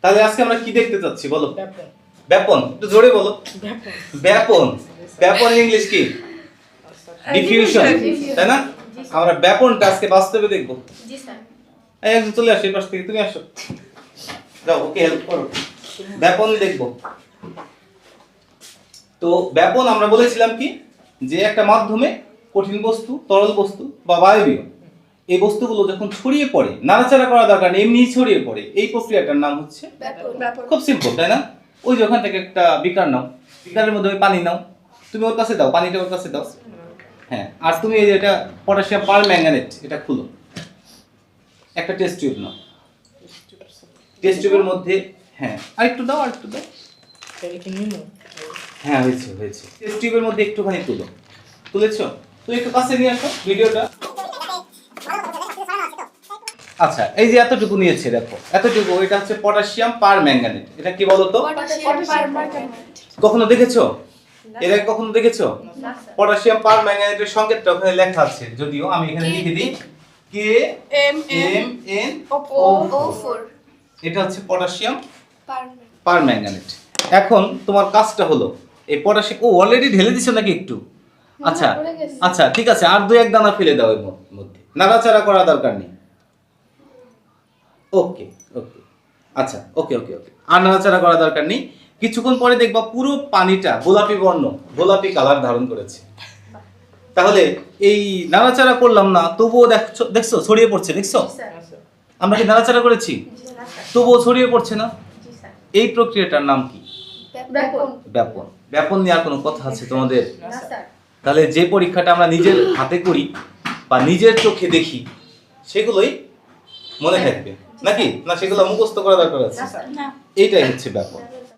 তাহলে আজকে আমরা কি দেখতে চাচ্ছি বলো? ব্যাপন। একটু জোরে বলো। ব্যাপন। ব্যাপন ইংলিশ কি? ডিফিউশন, তাই না? আমরা ব্যাপনটা আজকে বাস্তবে দেখব। জি স্যার। এই একজন চলে আসো এই পাশ থেকে, তুমি আসো, যাও ওকে হেল্প করো। ব্যাপন দেখব। তো ব্যাপন আমরা বলেছিলাম কি, যে একটা মাধ্যমে কঠিন বস্তু, তরল বস্তু বা বায়বীয় এই বস্তুগুলো যখন ছড়িয়ে পড়ে, নাড়াচাড়া করা দরকার নেই, এমনি ছড়িয়ে পড়ে, এই প্রক্রিয়াটার নাম হচ্ছে ব্যাপন। খুব সিম্পল, তাই না? ওই যে ওখান থেকে একটা বিকার নাও, বিকারের মধ্যে ওই পানি নাও, তুমি ওর কাছে দাও, পানিটা ওর কাছে দাও। হ্যাঁ, আর তুমি এই যে এটা পটাশিয়াম পার ম্যাঙ্গানেট, এটা খুলো, একটা টেস্ট টিউব নাও, টেস্ট টিউবের মধ্যে, হ্যাঁ আরেকটু দাও, আরেকটু দাও, হ্যাঁ হয়েছে হয়েছে। টেস্ট টিউবের মধ্যে একটুখানি তুলো, তুলেছো? তুমি একটু কাছে নিয়ে আসো ভিডিওটা। আচ্ছা, এই যে এতটুকু নিয়েছে, দেখো এতটুকু, এটা হচ্ছে পটাশিয়াম পার ম্যাঙ্গানেট। এটা কি বলো তো? কখনো দেখেছো? এর আগে কখনো দেখেছো? পটাশিয়াম পার ম্যাঙ্গানেটের সংকেতটা ওখানে লেখা আছে, যদিও আমি এখানে লিখে দিই কে এম এন ও 4। এটা হচ্ছে পটাশিয়াম পার ম্যাঙ্গানেট। এখন তোমার কাজটা হলো এই পটাশিয়াম, ও অলরেডি ঢেলে দিছো নাকি একটু? আচ্ছা আচ্ছা ঠিক আছে, আর 2-1 দানা ফেলে দাও এর মধ্যে, নাড়াচাড়া করা দরকার নেই। ওকে ওকে, আচ্ছা ওকে ওকে ওকে, আর নাড়াচাড়া করা দরকার নেই। কিছুক্ষণ পরে দেখবা পুরো পানিটা গোলাপি বর্ণ, গোলাপি কালার ধারণ করেছে। তাহলে এই নাড়াচাড়া করলাম না, তবুও দেখছো ছড়িয়ে পড়ছে, দেখছো? আমরা কি নাড়াচাড়া করেছি? তবুও ছড়িয়ে পড়ছে না? এই প্রক্রিয়াটার নাম কি? ব্যাপন। ব্যাপন নিয়ে আর কোনো কথা আছে তোমাদের? তাহলে যে পরীক্ষাটা আমরা নিজের হাতে করি বা নিজের চোখে দেখি, সেগুলোই মনে থাকবে নাকি? না সেগুলো মুখস্থ করা দরকার আছে? এইটাই হচ্ছে ব্যাপন।